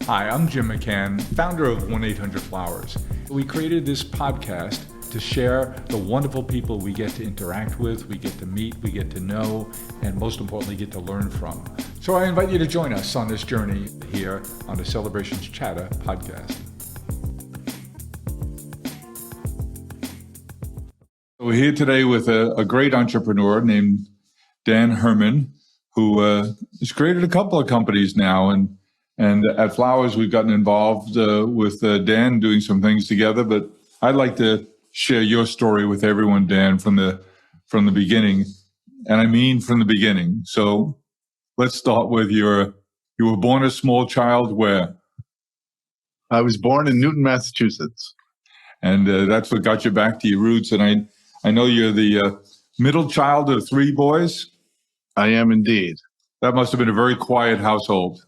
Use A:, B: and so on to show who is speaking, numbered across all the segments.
A: Hi, I'm Jim McCann, founder of 1-800-Flowers. We created this podcast to share the wonderful people we get to interact with, we get to meet, we get to know, and most importantly, get to learn from. So I invite you to join us on this journey here on the Celebrations Chatter podcast. We're here today with a great entrepreneur named Dan Hermann, who has created a couple of companies now. And at Flowers, we've gotten involved with Dan doing some things together. But I'd like to share your story with everyone, Dan, from the beginning. And I mean from the beginning. So let's start with you were born a small child where?
B: I was born in Newton, Massachusetts.
A: And that's what got you back to your roots. And I know you're the middle child of three boys.
B: I am indeed.
A: That must have been a very quiet household.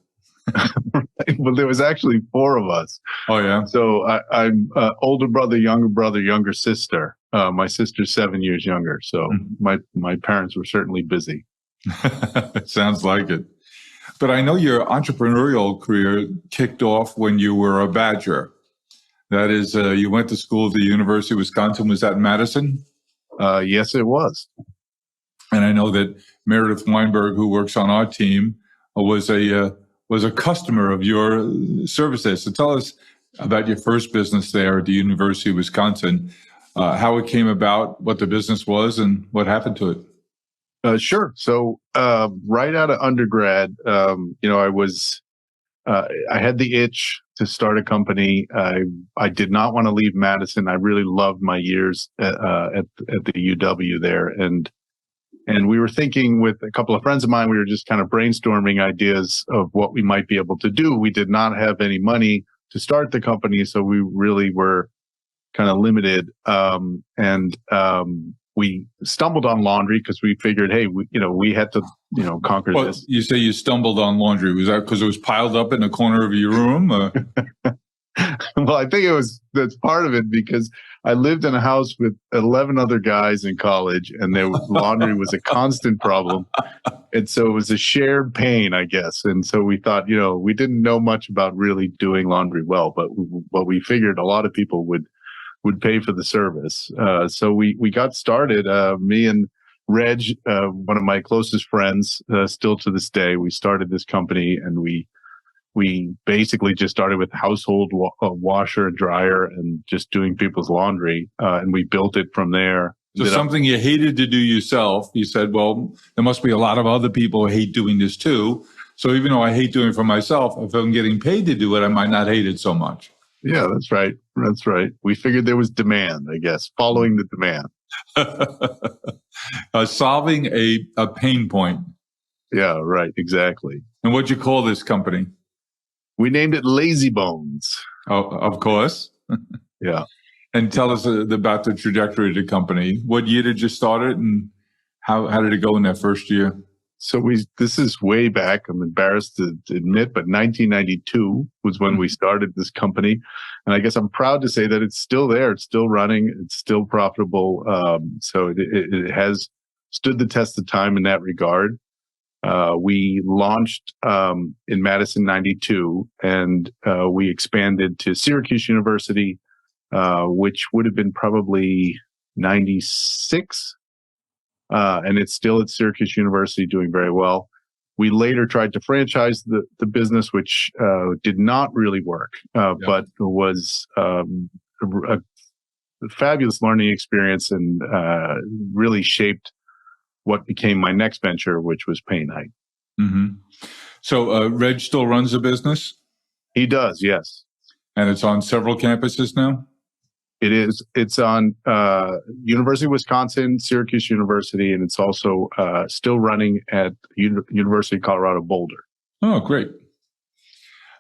B: Well, there was actually four of us.
A: Oh, yeah.
B: So I'm older brother, younger sister. My sister's 7 years younger. So my parents were certainly busy.
A: Sounds like it. But I know your entrepreneurial career kicked off when you were a Badger. That is, you went to school at the University of Wisconsin. Was that in Madison?
B: Yes, it was.
A: And I know that Meredith Weinberg, who works on our team, was a customer of your services. So tell us about your first business there at the University of Wisconsin, how it came about, what the business was, and what happened to it.
B: Sure. So right out of undergrad, I had the itch to start a company. I did not want to leave Madison. I really loved my years at the UW there, and we were thinking with a couple of friends of mine, we were just kind of brainstorming ideas of what we might be able to do. We did not have any money to start the company, so we really were kind of limited. We stumbled on laundry because we figured, hey, we had to, conquer this.
A: You say you stumbled on laundry. Was that because it was piled up in the corner of your room?
B: Well, I think that's part of it, because I lived in a house with 11 other guys in college, and laundry was a constant problem. And so it was a shared pain, I guess. And so we thought, we didn't know much about really doing laundry well, but we figured a lot of people would pay for the service. So we got started. Me and Reg, one of my closest friends, still to this day, we started this company, and we basically just started with household washer and dryer and just doing people's laundry. And we built it from there.
A: So something you hated to do yourself, you said, well, there must be a lot of other people who hate doing this too. So even though I hate doing it for myself, if I'm getting paid to do it, I might not hate it so much.
B: Yeah, that's right. That's right. We figured there was demand, I guess, following the demand.
A: Solving a pain point.
B: Yeah, right. Exactly.
A: And what'd you call this company?
B: We named it Lazybones.
A: Oh, of course.
B: Yeah.
A: And tell us about the trajectory of the company. What year did you start it, and how did it go in that first year?
B: So this is way back. I'm embarrassed to admit, but 1992 was when we started this company. And I guess I'm proud to say that it's still there. It's still running. It's still profitable. So it has stood the test of time in that regard. We launched in Madison 92, and we expanded to Syracuse University, which would have been probably 96. And it's still at Syracuse University, doing very well. We later tried to franchise the business, which did not really work, but was a fabulous learning experience, and really shaped what became my next venture, which was Paint Nite.
A: Mm-hmm. So Reg still runs the business?
B: He does, yes.
A: And it's on several campuses now?
B: It is. It's on University of Wisconsin, Syracuse University, and it's also still running at University of Colorado Boulder.
A: Oh, great.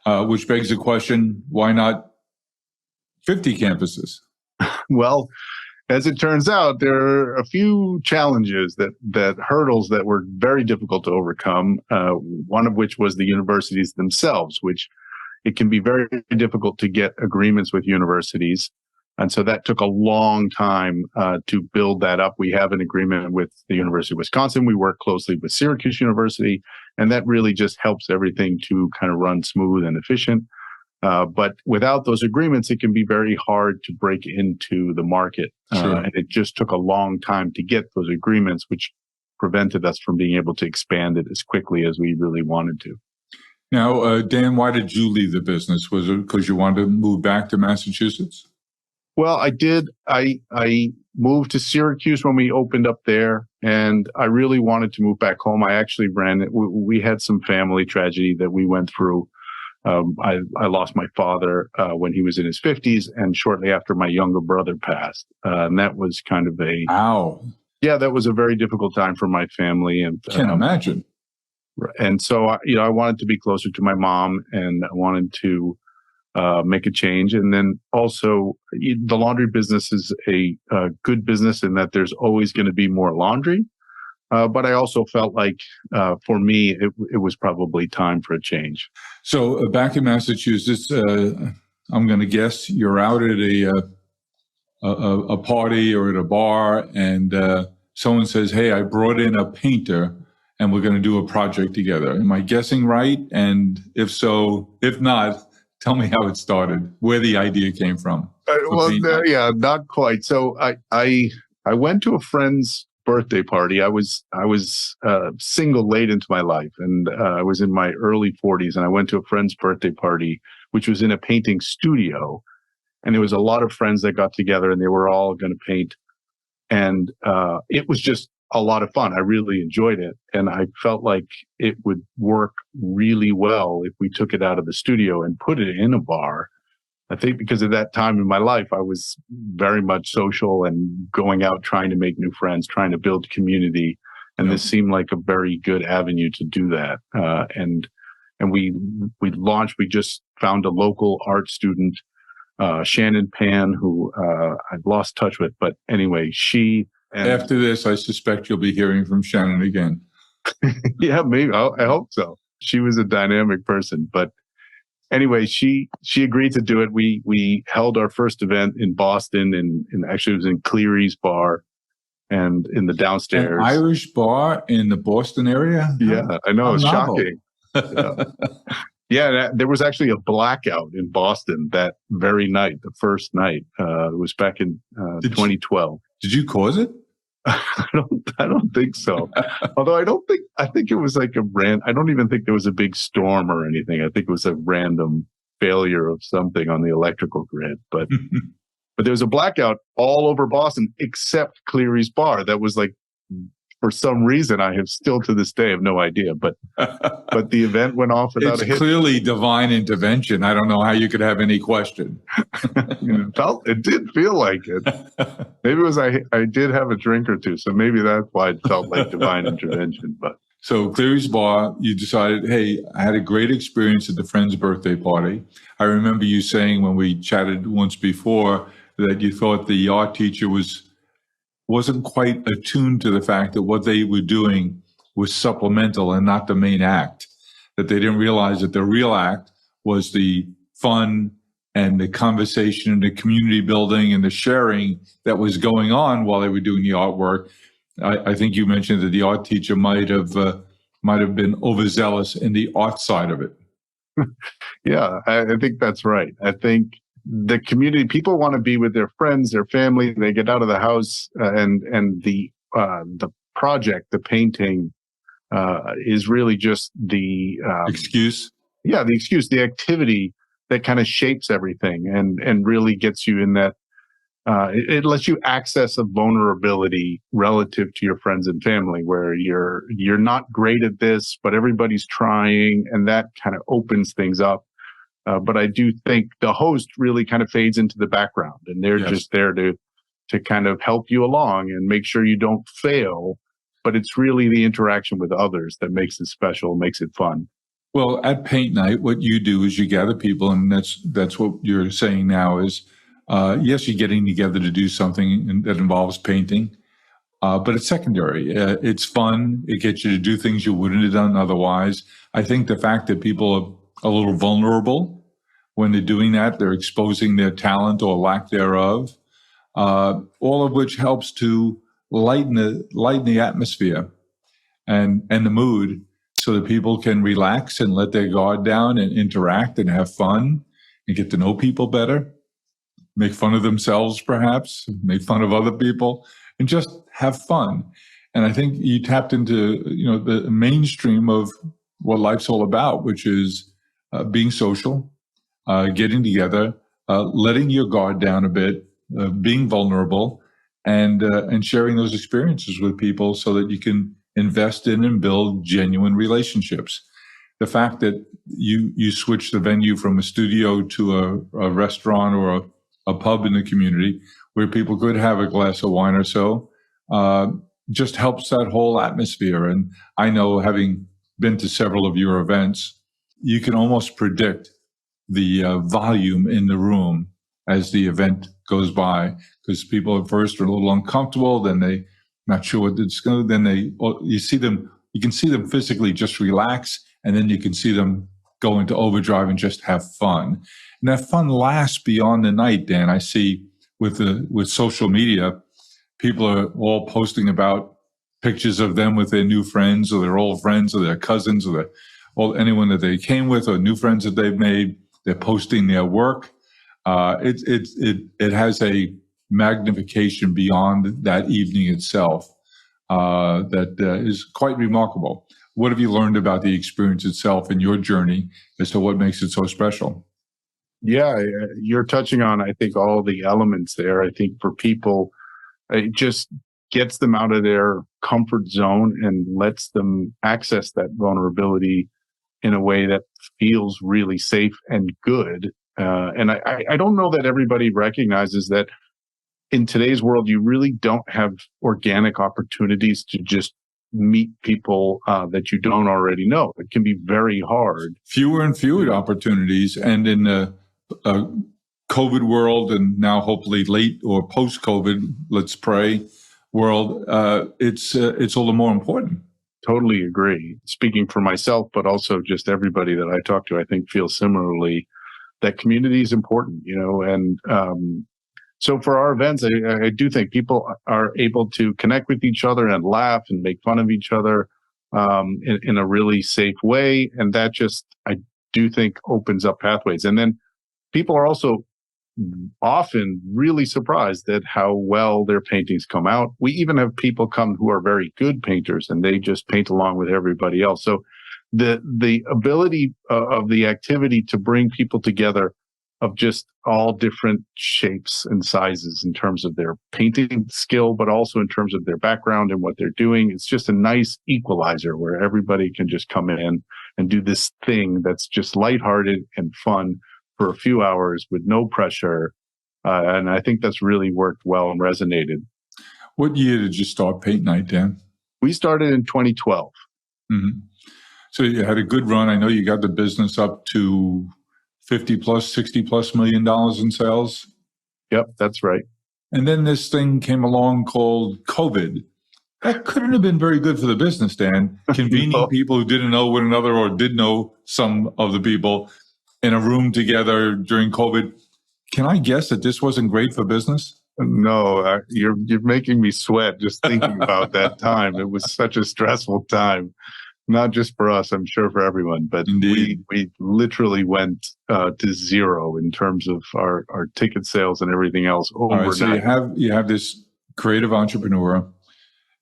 A: Which begs the question, why not 50 campuses?
B: Well, as it turns out, there are a few challenges that hurdles that were very difficult to overcome. One of which was the universities themselves, which it can be very difficult to get agreements with universities. And so that took a long time to build that up. We have an agreement with the University of Wisconsin. We work closely with Syracuse University, and that really just helps everything to kind of run smooth and efficient. But without those agreements, it can be very hard to break into the market.
A: Sure.
B: And it just took a long time to get those agreements, which prevented us from being able to expand it as quickly as we really wanted to.
A: Now, Dan, why did you leave the business? Was it because you wanted to move back to Massachusetts?
B: Well, I did. I moved to Syracuse when we opened up there, and I really wanted to move back home. I actually ran it. We had some family tragedy that we went through. I lost my father when he was in his 50s, and shortly after my younger brother passed. And that was kind of that was a very difficult time for my family. And
A: can't imagine.
B: And so, I wanted to be closer to my mom, and I wanted to make a change. And then also, the laundry business is a good business in that there's always going to be more laundry. But I also felt like, for me, it was probably time for a change.
A: So back in Massachusetts, I'm going to guess you're out at a party or at a bar, and someone says, "Hey, I brought in a painter, and we're going to do a project together." Am I guessing right? And if so, if not, tell me how it started, where the idea came from.
B: Not quite. So I went to a friend's birthday party. I was single late into my life, and I was in my early 40s, and I went to a friend's birthday party, which was in a painting studio, and there was a lot of friends that got together, and they were all going to paint, and it was just a lot of fun. I really enjoyed it, and I felt like it would work really well if we took it out of the studio and put it in a bar. I think because at that time in my life, I was very much social and going out, trying to make new friends, trying to build community. And this seemed like a very good avenue to do that. And we launched, we just found a local art student, Shannon Pan, who I've lost touch with. But anyway, after
A: this, I suspect you'll be hearing from Shannon again.
B: Yeah, maybe. I hope so. She was a dynamic person. But anyway, she agreed to do it. We held our first event in Boston, and actually it was in Cleary's bar, and in the downstairs.
A: An Irish bar in the Boston area?
B: Yeah, I know. It's shocking. Yeah, there was actually a blackout in Boston that very night, the first night. It was back in 2012.
A: Did you cause it?
B: I don't think so. Although I think it was like I don't even think there was a big storm or anything. I think it was a random failure of something on the electrical grid. But there was a blackout all over Boston except Cleary's bar. That was like, for some reason, I have still to this day have no idea. But the event went off without a hit.
A: It's clearly divine intervention. I don't know how you could have any question.
B: It did feel like it. Maybe it was I did have a drink or two, so maybe that's why it felt like divine intervention. But
A: so Cleary's bar, you decided, hey, I had a great experience at the friend's birthday party. I remember you saying when we chatted once before that you thought the art teacher wasn't quite attuned to the fact that what they were doing was supplemental and not the main act, that they didn't realize that the real act was the fun and the conversation and the community building and the sharing that was going on while they were doing the artwork. I think you mentioned that the art teacher might have been overzealous in the art side of it.
B: Yeah, I think that's right. I think the community, people want to be with their friends, their family. They get out of the house, and the project, the painting, is really just the
A: excuse.
B: Yeah, the excuse, the activity that kind of shapes everything and really gets you in that. It lets you access a vulnerability relative to your friends and family, where you're not great at this, but everybody's trying, and that kind of opens things up. But I do think the host really kind of fades into the background, and they're just there to kind of help you along and make sure you don't fail. But it's really the interaction with others that makes it special, makes it fun.
A: Well, at Paint Nite, what you do is you gather people, and that's what you're saying now is, yes, you're getting together to do something that involves painting, but it's secondary. It's fun. It gets you to do things you wouldn't have done otherwise. I think the fact that people are a little vulnerable when they're doing that, they're exposing their talent or lack thereof, all of which helps to lighten the atmosphere and the mood, so that people can relax and let their guard down and interact and have fun. and get to know people better, make fun of themselves perhaps, make fun of other people, and just have fun. And I think you tapped into, the mainstream of what life's all about, which is being social, getting together, letting your guard down a bit, being vulnerable, and sharing those experiences with people so that you can invest in and build genuine relationships. The fact that you switch the venue from a studio to a restaurant or a pub in the community where people could have a glass of wine or so, just helps that whole atmosphere. And I know, having been to several of your events, you can almost predict the volume in the room as the event goes by, because people at first are a little uncomfortable, then they not sure what it's going to, then you can see them physically just relax, and then you can see them go into overdrive and just have fun. And that fun lasts beyond the night, Dan. I see with social media, people are all posting about pictures of them with their new friends or their old friends or their cousins or anyone that they came with or new friends that they've made. They're posting their work. It has a magnification beyond that evening itself that is quite remarkable. What have you learned about the experience itself and your journey as to what makes it so special?
B: Yeah, you're touching on, I think, all the elements there. I think for people, it just gets them out of their comfort zone and lets them access that vulnerability in a way that feels really safe and good. And I don't know that everybody recognizes that in today's world, you really don't have organic opportunities to just meet people that you don't already know. It can be very hard. Fewer
A: and fewer opportunities. And in the COVID world, and now hopefully late or post-COVID, let's pray, world, it's all the more important.
B: Totally agree. Speaking for myself, but also just everybody that I talk to, I think feels similarly that community is important, and so for our events, I do think people are able to connect with each other and laugh and make fun of each other in a really safe way. And that just, I do think, opens up pathways. And then people are also often really surprised at how well their paintings come out. We even have people come who are very good painters and they just paint along with everybody else. So the ability of the activity to bring people together of just all different shapes and sizes in terms of their painting skill, but also in terms of their background and what they're doing. It's just a nice equalizer where everybody can just come in and do this thing that's just lighthearted and fun for a few hours with no pressure. And I think that's really worked well and resonated.
A: What year did you start Paint Nite, Dan?
B: We started in 2012.
A: Mm-hmm. So you had a good run. I know you got the business up to 50 plus, 60 plus $1 million in sales.
B: Yep, that's right.
A: And then this thing came along called COVID. That couldn't have been very good for the business, Dan. Convening people who didn't know one another or did know some of the people in a room together during COVID. Can I guess that this wasn't great for business?
B: No, you're making me sweat just thinking about that time. It was such a stressful time. Not just for us, I'm sure for everyone, but we literally went to zero in terms of our ticket sales and everything else overnight.
A: All right, so you have this creative entrepreneur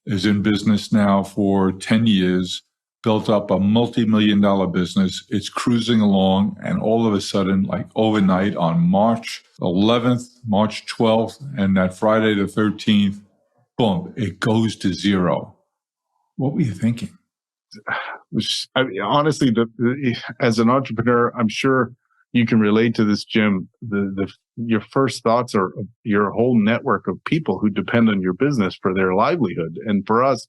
A: is in business now for 10 years, built up a multi-million-dollar business. It's cruising along, and all of a sudden, like overnight on March 11th, March 12th, and that Friday the 13th, boom, it goes to zero. What were you thinking?
B: Honestly, as an entrepreneur, I'm sure you can relate to this, Jim. Your first thoughts are your whole network of people who depend on your business for their livelihood. And for us,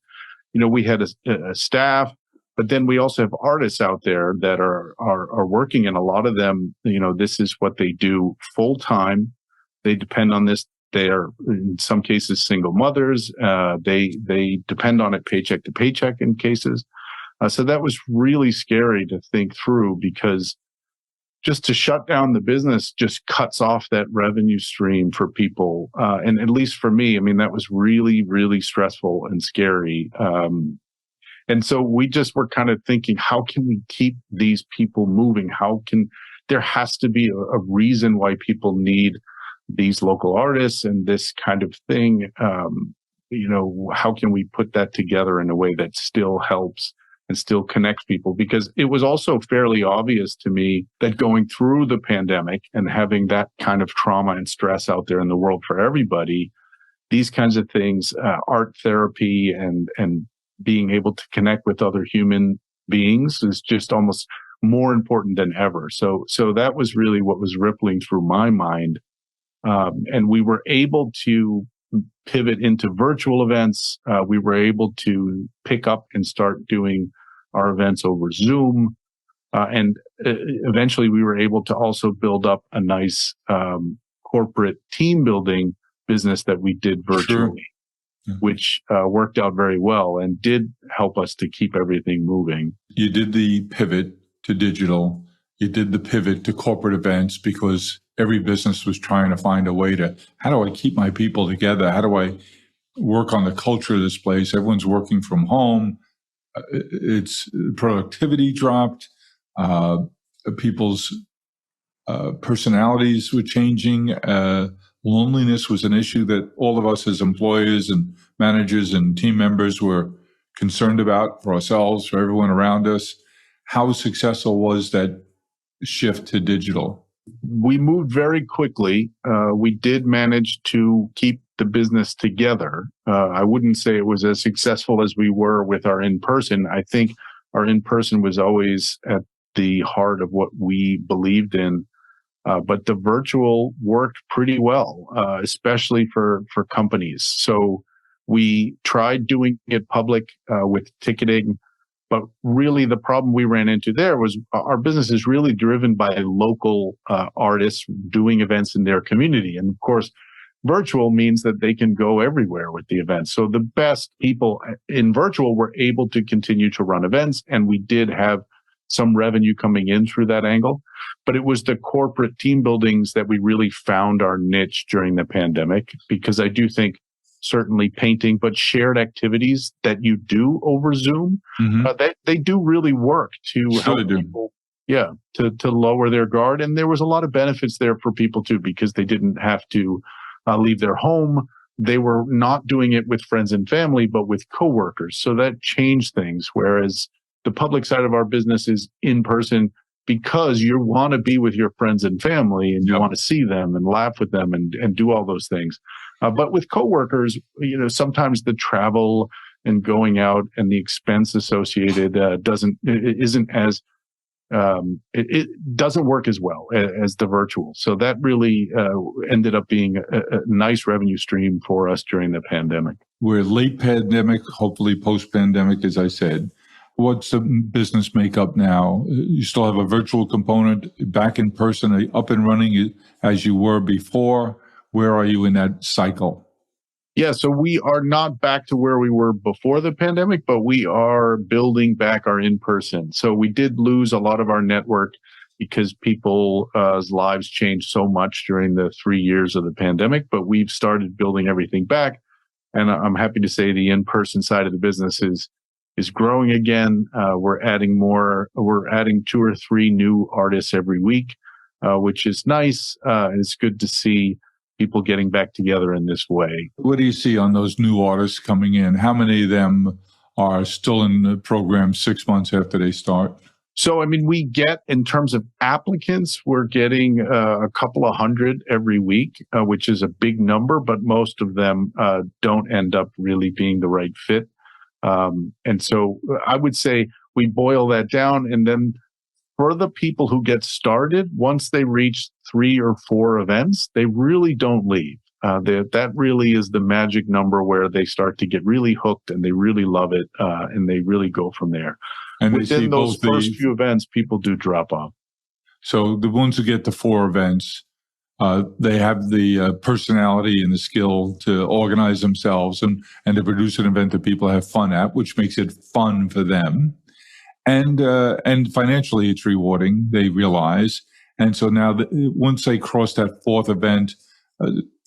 B: we had a staff, but then we also have artists out there that are working, and a lot of them, this is what they do full time. They depend on this. They are, in some cases, single mothers. They depend on it paycheck to paycheck in cases. So that was really scary to think through, because just to shut down the business just cuts off that revenue stream for people. And at least for me, that was really, really stressful and scary. And so we just were kind of thinking, how can we keep these people moving? How can there has to be a reason why people need these local artists and this kind of thing. How can we put that together in a way that still helps and still connects people? Because it was also fairly obvious to me that going through the pandemic and having that kind of trauma and stress out there in the world for everybody, these kinds of things, art therapy and being able to connect with other human beings is just almost more important than ever. So that was really what was rippling through my mind. And we were able to pivot into virtual events. We were able to pick up and start doing our events over Zoom. And eventually we were able to also build up a nice corporate team building business that we did virtually, which worked out very well and did help us to keep everything moving.
A: You did the pivot to digital. You did the pivot to corporate events because every business was trying to find a way to, how do I keep my people together? How do I work on the culture of this place? Everyone's working from home. Its productivity dropped. People's personalities were changing. Loneliness was an issue that all of us as employers and managers and team members were concerned about for ourselves, for everyone around us. How successful was that shift to digital?
B: We moved very quickly. We did manage to keep the business together. I wouldn't say it was as successful as we were with our in-person. I think our in-person was always at the heart of what we believed in. But the virtual worked pretty well, especially for companies. So we tried doing it public with ticketing. But really, the problem we ran into there was our business is really driven by local artists doing events in their community. And of course, virtual means that they can go everywhere with the events. So the best people in virtual were able to continue to run events. And we did have some revenue coming in through that angle. But it was the corporate team buildings that we really found our niche during the pandemic, because I do think certainly painting, but shared activities that you do over Zoom, they do really work to help people, to lower their guard. And there was a lot of benefits there for people too, because they didn't have to leave their home. They were not doing it with friends and family, but with coworkers. So that changed things. Whereas the public side of our business is in person because you want to be with your friends and family and you want to see them and laugh with them and do all those things. But with coworkers, sometimes the travel and going out and the expense associated it doesn't work as well as the virtual. So that really ended up being a nice revenue stream for us during the pandemic.
A: We're late pandemic, hopefully post-pandemic, as I said. What's the business makeup now? You still have a virtual component, back in person, up and running as you were before. Where are you in that cycle?
B: Yeah, so we are not back to where we were before the pandemic, but we are building back our in-person. So we did lose a lot of our network because people's lives changed so much during the 3 years of the pandemic, but we've started building everything back. And I'm happy to say the in-person side of the business is growing again. We're adding 2 or 3 new artists every week, which is nice. It's good to see people getting back together in this way.
A: What do you see on those new artists coming in? How many of them are still in the program 6 months after they start?
B: So, we get, in terms of applicants, we're getting a couple of hundred every week, which is a big number, but most of them don't end up really being the right fit. And so I would say we boil that down, and then for the people who get started, once they reach 3 or 4 events, they really don't leave. That really is the magic number where they start to get really hooked and they really love it, and they really go from there. And within those first few events, people do drop off.
A: So the ones who get to 4 events, they have the personality and the skill to organize themselves and to produce an event that people have fun at, which makes it fun for them. And financially, it's rewarding, they realize. And so now, once they cross that 4th event,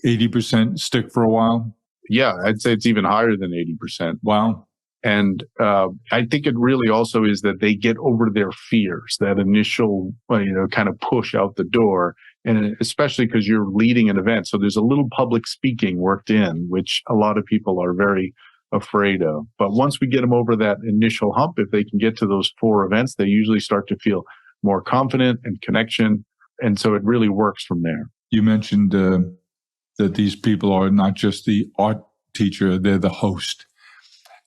A: 80% stick for a while?
B: Yeah, I'd say it's even higher than 80%.
A: Wow.
B: And I think it really also is that they get over their fears, that initial, kind of push out the door. And especially because you're leading an event. So there's a little public speaking worked in, which a lot of people are very afraid of. But once we get them over that initial hump, if they can get to those 4 events, they usually start to feel more confident and connection. And so it really works from there.
A: You mentioned that these people are not just the art teacher, they're the host.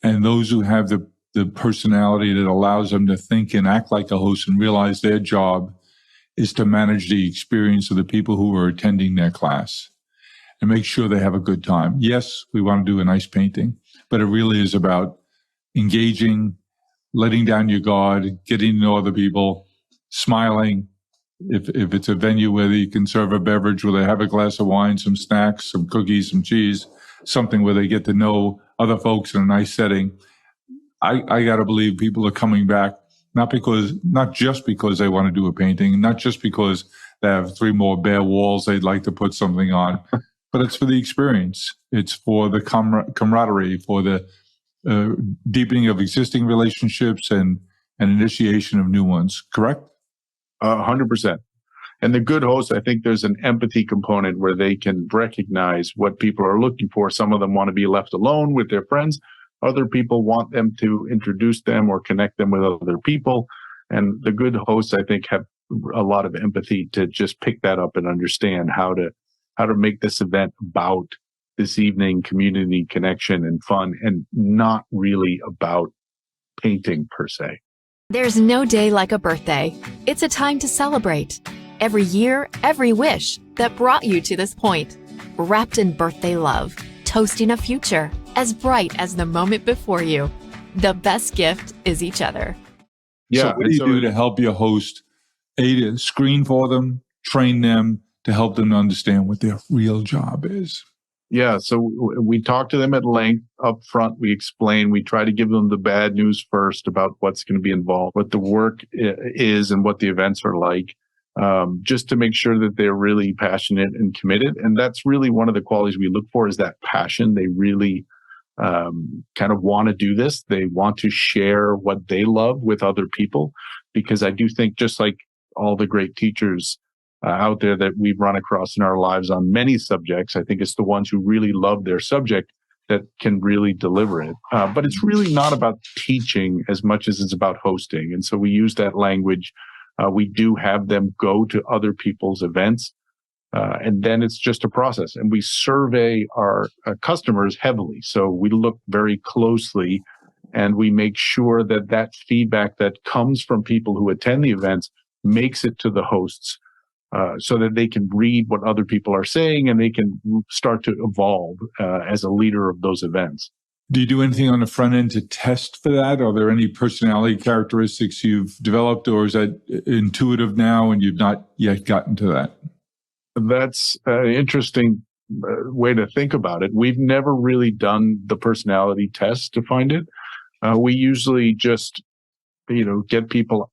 A: And those who have the personality that allows them to think and act like a host and realize their job is to manage the experience of the people who are attending their class and make sure they have a good time. Yes, we want to do a nice painting, but it really is about engaging, letting down your guard, getting to know other people, smiling. If it's a venue where you can serve a beverage, where they have a glass of wine, some snacks, some cookies, some cheese, something where they get to know other folks in a nice setting. I got to believe people are coming back, not just because they want to do a painting, not just because they have 3 more bare walls they'd like to put something on, but it's for the experience. It's for the camaraderie, for the deepening of existing relationships and initiation of new ones. Correct?
B: 100%. And the good host, I think there's an empathy component where they can recognize what people are looking for. Some of them want to be left alone with their friends. Other people want them to introduce them or connect them with other people. And the good hosts, I think, have a lot of empathy to just pick that up and understand how to make this event about this evening community connection and fun, and not really about painting per se.
C: There's no day like a birthday. It's a time to celebrate. Every year, every wish that brought you to this point. Wrapped in birthday love, toasting a future as bright as the moment before you. The best gift is each other.
A: Yeah. So what do you do to help your host, to screen for them, train them, to help them understand what their real job is?
B: Yeah, so we talk to them at length up front. We explain, we try to give them the bad news first about what's going to be involved, what the work is and what the events are like, just to make sure that they're really passionate and committed. And that's really one of the qualities we look for, is that passion. They really kind of want to do this. They want to share what they love with other people, because I do think, just like all the great teachers out there that we've run across in our lives on many subjects, I think it's the ones who really love their subject that can really deliver it. But it's really not about teaching as much as it's about hosting. And so we use that language. We do have them go to other people's events. And then it's just a process. And we survey our customers heavily. So we look very closely and we make sure that that feedback that comes from people who attend the events makes it to the hosts, so that they can read what other people are saying and they can start to evolve as a leader of those events.
A: Do you do anything on the front end to test for that? Are there any personality characteristics you've developed, or is that intuitive now and you've not yet gotten to that?
B: That's an interesting way to think about it. We've never really done the personality test to find it. We usually just, get people,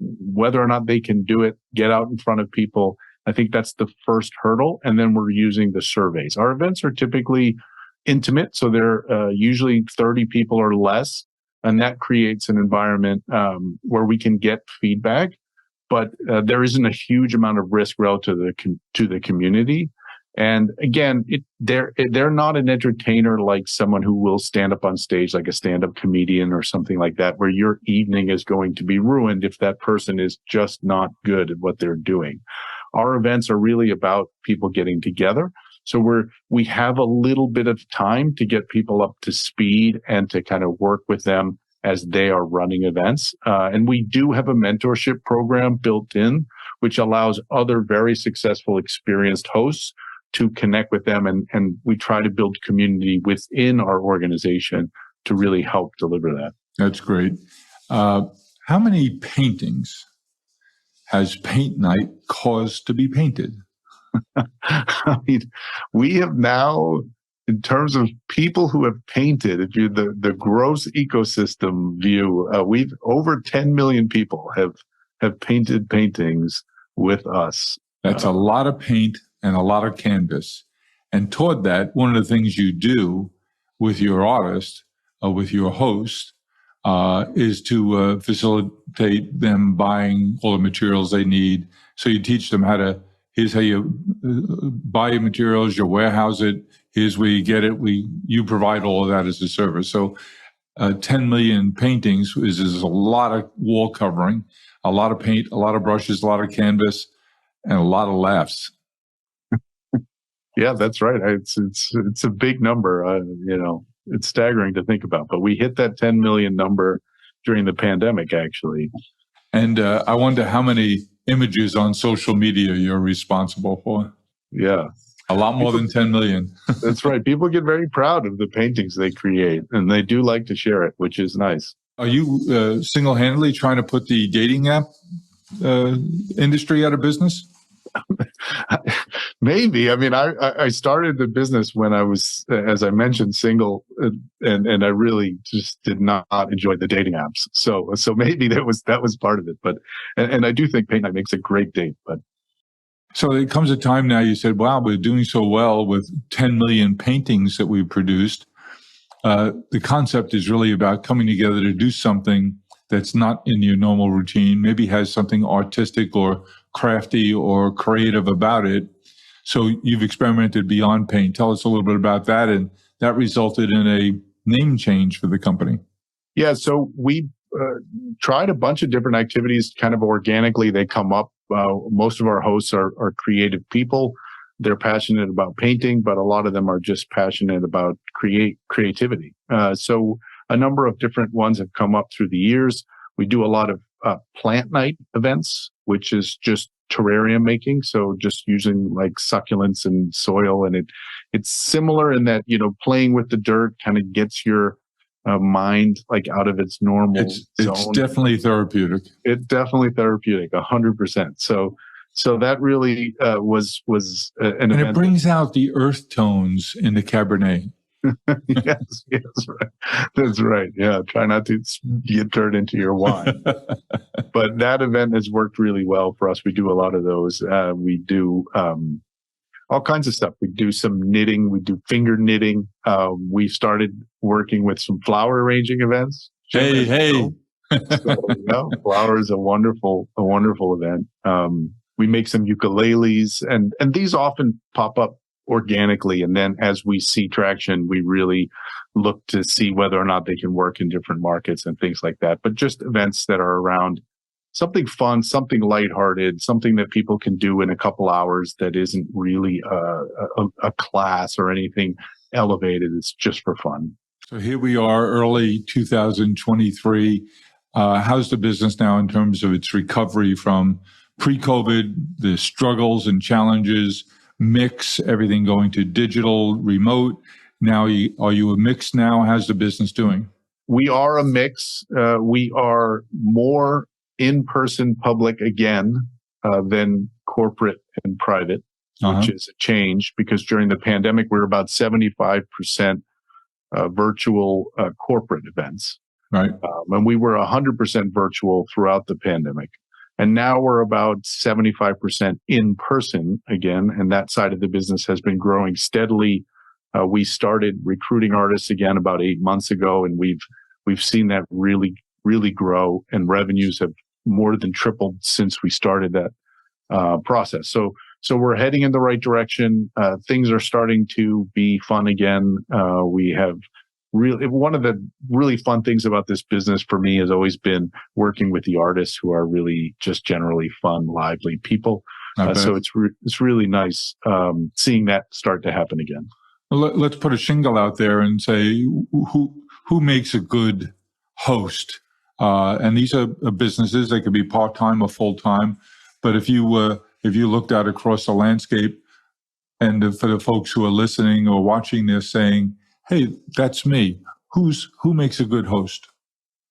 B: whether or not they can do it, get out in front of people. I think that's the first hurdle. And then we're using the surveys. Our events are typically intimate, so they're usually 30 people or less. And that creates an environment where we can get feedback. But there isn't a huge amount of risk relative to the community. And again, they're not an entertainer like someone who will stand up on stage, like a stand-up comedian or something like that, where your evening is going to be ruined if that person is just not good at what they're doing. Our events are really about people getting together. So we have a little bit of time to get people up to speed and to kind of work with them as they are running events. And we do have a mentorship program built in, which allows other very successful, experienced hosts to connect with them. And we try to build community within our organization to really help deliver that.
A: That's great. How many paintings has Paint Nite caused to be painted?
B: I mean, we have now, in terms of people who have painted, if you're the gross ecosystem view, we've over 10 million people have painted paintings with us.
A: That's a lot of paint and a lot of canvas. And toward that, one of the things you do with your artist, with your host is to facilitate them buying all the materials they need. So you teach them here's how you buy your materials, you warehouse it, here's where you get it. You provide all of that as a service. So 10 million paintings is a lot of wall covering, a lot of paint, a lot of brushes, a lot of canvas, and a lot of laughs.
B: Yeah, that's right. It's a big number. It's staggering to think about, but we hit that 10 million number during the pandemic, actually.
A: And I wonder how many images on social media you're responsible for.
B: Yeah.
A: A lot more than 10 million.
B: That's right. People get very proud of the paintings they create, and they do like to share it, which is nice.
A: Are you single-handedly trying to put the dating app industry out of business?
B: Maybe. I mean, I started the business when I was, as I mentioned, single, and I really just did not enjoy the dating apps. So maybe that was part of it. But and I do think Paint Nite makes a great date. But
A: so it comes a time now. You said, "Wow, we're doing so well with 10 million paintings that we've produced." The concept is really about coming together to do something that's not in your normal routine. Maybe has something artistic or crafty or creative about it. So you've experimented beyond paint. Tell us a little bit about that. And that resulted in a name change for the company.
B: Yeah. So we tried a bunch of different activities kind of organically. They come up. Most of our hosts are creative people. They're passionate about painting, but a lot of them are just passionate about creativity. So a number of different ones have come up through the years. We do a lot of Paint Nite events, which is just terrarium making. So just using like succulents and soil. And it's similar in that, playing with the dirt kind of gets your mind like out of its normal zone.
A: It's definitely therapeutic.
B: It's definitely therapeutic, 100%. So that really was an event.
A: And it brings out the earth tones in the Cabernet.
B: yes, right. That's right. Yeah, try not to get turned into your wine. But that event has worked really well for us. We do a lot of those. We do all kinds of stuff. We do some knitting. We do finger knitting. We started working with some flower arranging events.
A: Hey.
B: So, flower is a wonderful event. We make some ukuleles, and these often pop up organically. And then as we see traction, we really look to see whether or not they can work in different markets and things like that. But just events that are around something fun, something lighthearted, something that people can do in a couple hours that isn't really a class or anything elevated. It's just for fun.
A: So here we are, early 2023. How's the business now in terms of its recovery from pre-COVID, the struggles and challenges, mix, everything going to digital, remote? Now, are you a mix now? How's the business doing?
B: We are a mix. We are more in-person public again than corporate and private, which is a change because during the pandemic, we were about 75% virtual corporate events.
A: Right.
B: And we were 100% virtual throughout the pandemic. And now we're about 75% in person again. And that side of the business has been growing steadily. We started recruiting artists again about 8 months ago, and we've seen that really, really grow, and revenues have more than tripled since we started that process. So we're heading in the right direction. Things are starting to be fun again. We have one of the really fun things about this business for me has always been working with the artists who are really just generally fun, lively people. So it's really nice seeing that start to happen again.
A: Let's put a shingle out there and say who makes a good host. And these are businesses; they could be part-time or full-time. But if you looked out across the landscape, and for the folks who are listening or watching this, saying, "Hey, that's me," who makes a good host?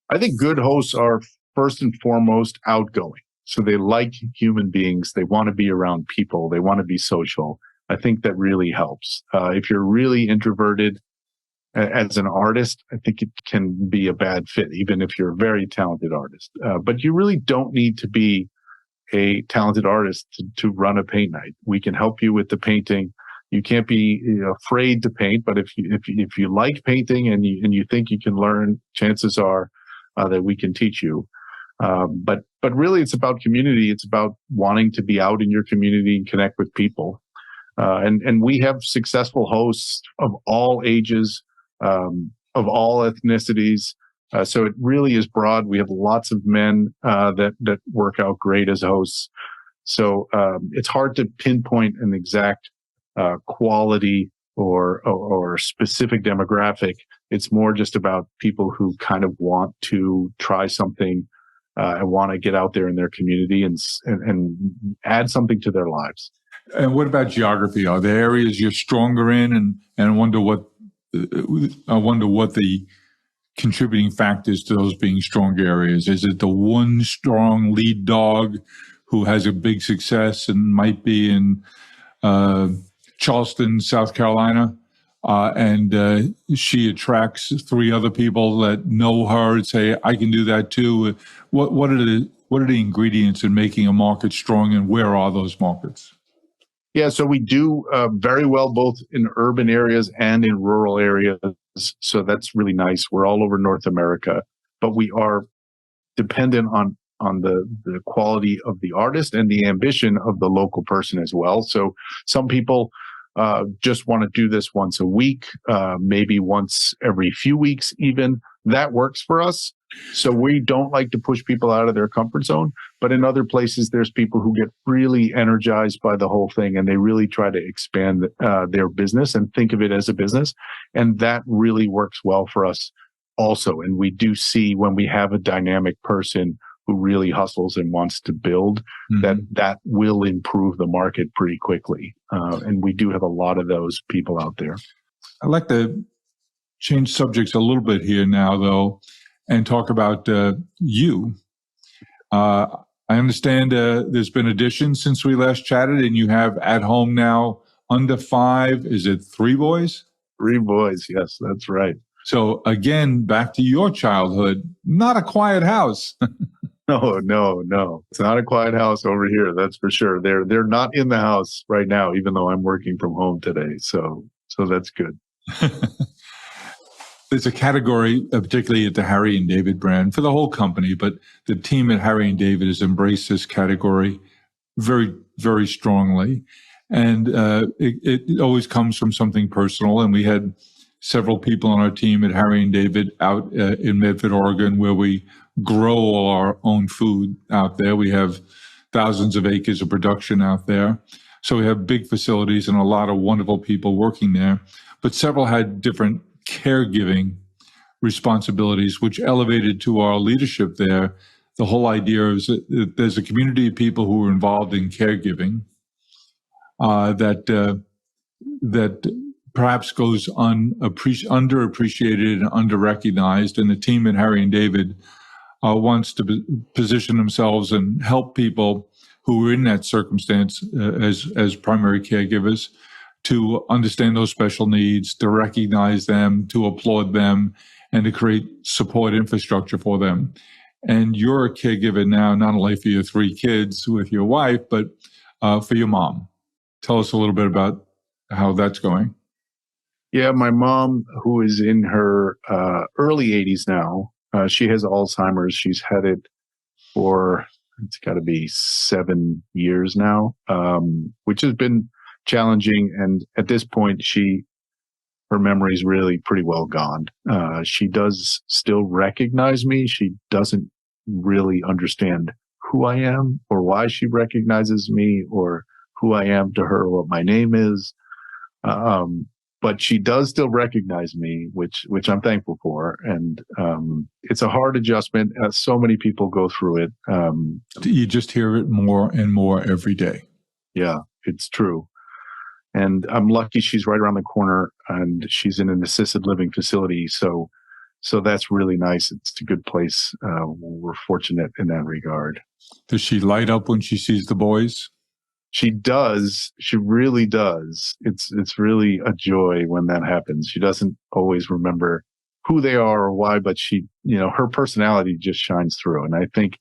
B: I think good hosts are first and foremost outgoing. So they like human beings. They want to be around people. They want to be social. I think that really helps. If you're really introverted as an artist, I think it can be a bad fit, even if you're a very talented artist. But you really don't need to be a talented artist to run a paint night. We can help you with the painting. You can't be afraid to paint, but if you like painting and you think you can learn, chances are that we can teach you. But really, it's about community. It's about wanting to be out in your community and connect with people. And we have successful hosts of all ages, of all ethnicities. So it really is broad. We have lots of men that work out great as hosts. So it's hard to pinpoint an exact quality or specific demographic. It's more just about people who kind of want to try something and want to get out there in their community and add something to their lives.
A: And what about geography? Are there areas you're stronger in? And I wonder what the contributing factors to those being strong areas. Is it the one strong lead dog who has a big success and might be in Charleston, South Carolina, and she attracts three other people that know her and say, "I can do that too"? What are the ingredients in making a market strong, and where are those markets?
B: Yeah, so we do very well both in urban areas and in rural areas. So that's really nice. We're all over North America, but we are dependent on the quality of the artist and the ambition of the local person as well. So some people just want to do this once a week, maybe once every few weeks even. That works for us. So we don't like to push people out of their comfort zone. But in other places, there's people who get really energized by the whole thing and they really try to expand their business and think of it as a business. And that really works well for us also. And we do see when we have a dynamic person who really hustles and wants to build, that will improve the market pretty quickly. And we do have a lot of those people out there.
A: I'd like to change subjects a little bit here now, though, and talk about you. I understand there's been additions since we last chatted, and you have at home now under 5. Is it 3 boys?
B: 3 boys. Yes, that's right.
A: So again, back to your childhood, not a quiet house.
B: No. It's not a quiet house over here. That's for sure. They're not in the house right now, even though I'm working from home today. So that's good.
A: There's a category, particularly at the Harry and David brand, for the whole company, but the team at Harry and David has embraced this category very, very strongly. And it always comes from something personal. And we had several people on our team at Harry and David out in Medford, Oregon, where we grow all our own food out there. We have thousands of acres of production out there. So we have big facilities and a lot of wonderful people working there. But several had different caregiving responsibilities, which elevated to our leadership there. The whole idea is that there's a community of people who are involved in caregiving that perhaps goes underappreciated and underrecognized. And the team at Harry and David wants to position themselves and help people who are in that circumstance as primary caregivers to understand those special needs, to recognize them, to applaud them, and to create support infrastructure for them. And you're a caregiver now, not only for your 3 kids with your wife, but for your mom. Tell us a little bit about how that's going.
B: Yeah, my mom, who is in her early 80s now, she has Alzheimer's. She's had it for, it's got to be 7 years now, which has been challenging. And at this point, her memory is really pretty well gone. She does still recognize me. She doesn't really understand who I am or why she recognizes me or who I am to her, what my name is. But she does still recognize me, which I'm thankful for. And it's a hard adjustment. So many people go through it.
A: You just hear it more and more every day.
B: Yeah, it's true. And I'm lucky she's right around the corner and she's in an assisted living facility. So that's really nice. It's a good place. We're fortunate in that regard.
A: Does she light up when she sees the boys?
B: She does. She really does. It's really a joy when that happens. She doesn't always remember who they are or why, but she, her personality just shines through. And I think,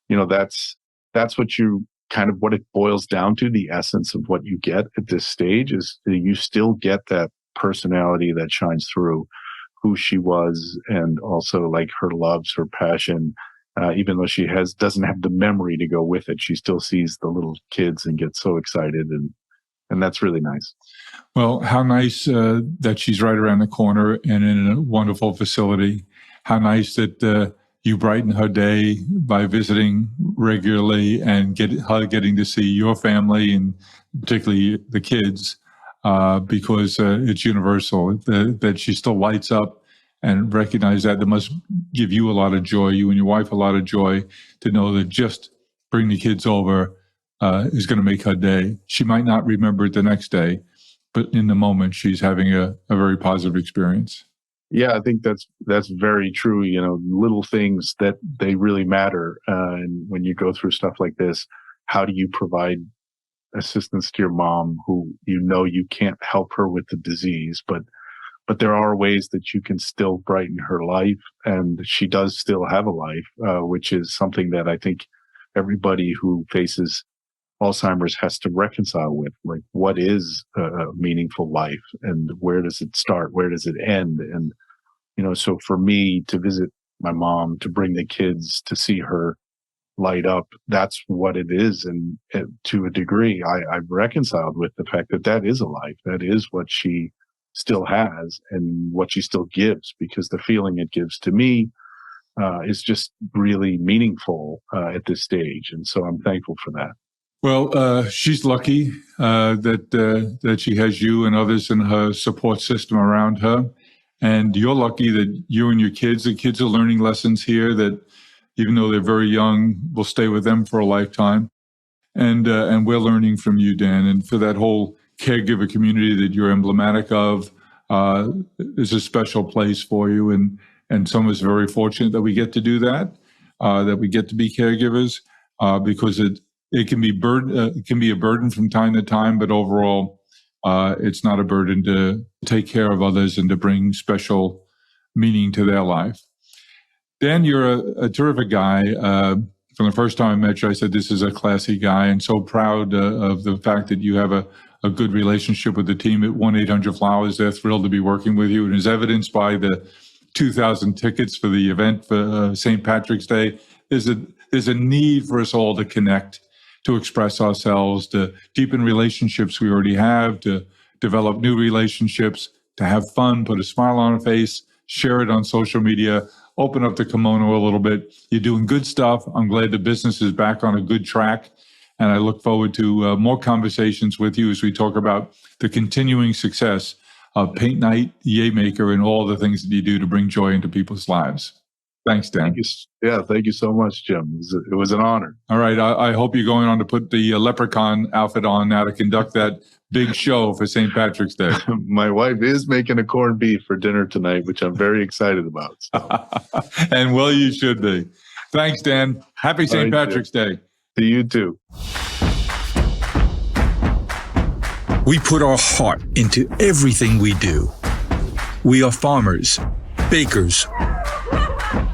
B: that's what you kind of what it boils down to, the essence of what you get at this stage is that you still get that personality that shines through, who she was, and also like her loves, her passion. Even though she doesn't have the memory to go with it, she still sees the little kids and gets so excited, and that's really nice.
A: Well, how nice that she's right around the corner and in a wonderful facility. How nice that you brighten her day by visiting regularly and getting to see your family and particularly the kids, because it's universal, that she still lights up, and recognize that must give you a lot of joy, you and your wife a lot of joy, to know that just bring the kids over is going to make her day. She might not remember it the next day, but in the moment, she's having a very positive experience.
B: Yeah, I think that's very true. Little things that they really matter. And when you go through stuff like this, how do you provide assistance to your mom who you can't help her with the disease, but there are ways that you can still brighten her life, and she does still have a life, which is something that I think everybody who faces Alzheimer's has to reconcile with. Like, what is a meaningful life, and where does it start? Where does it end? And, so for me to visit my mom, to bring the kids, to see her light up, that's what it is. And to a degree, I've reconciled with the fact that is a life. That is what she still has and what she still gives, because the feeling it gives to me is just really meaningful at this stage. And so I'm thankful for that.
A: Well, she's lucky that she has you and others in her support system around her. And you're lucky that you and the kids are learning lessons here that, even though they're very young, will stay with them for a lifetime. And we're learning from you, Dan. And for that whole caregiver community that you're emblematic of, is a special place for you. And some of us are very fortunate that we get to do that, that we get to be caregivers, because it can be a burden from time to time, but overall, it's not a burden to take care of others and to bring special meaning to their life. Dan, you're a terrific guy. From the first time I met you, I said, this is a classy guy, and so proud of the fact that you have a good relationship with the team at 1-800-Flowers. They're thrilled to be working with you, and is evidenced by the 2,000 tickets for the event for St. Patrick's Day. There's a need for us all to connect, to express ourselves, to deepen relationships we already have, to develop new relationships, to have fun, put a smile on our face, share it on social media, open up the kimono a little bit. You're doing good stuff. I'm glad the business is back on a good track. And I look forward to more conversations with you as we talk about the continuing success of Paint Nite, Yaymaker, and all the things that you do to bring joy into people's lives. Thanks, Dan.
B: Thank you so much, Jim. It was an honor.
A: All right. I hope you're going on to put the leprechaun outfit on now to conduct that big show for St. Patrick's Day.
B: My wife is making a corned beef for dinner tonight, which I'm very excited about. So.
A: And well, you should be. Thanks, Dan. Happy St. Patrick's Day.
B: To you too.
D: We put our heart into everything we do. We are farmers, bakers,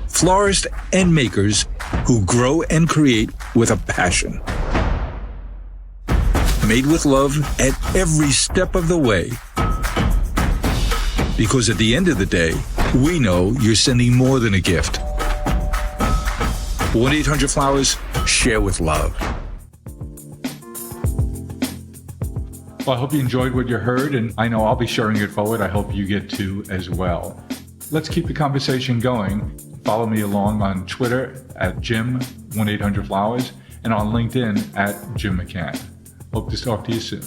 D: florists, and makers who grow and create with a passion. Made with love at every step of the way. Because at the end of the day, we know you're sending more than a gift. 1-800-Flowers, share with love.
A: Well, I hope you enjoyed what you heard, and I know I'll be sharing it forward. I hope you get to as well. Let's keep the conversation going. Follow me along on Twitter at Jim1800Flowers and on LinkedIn at Jim McCann. Hope to talk to you soon.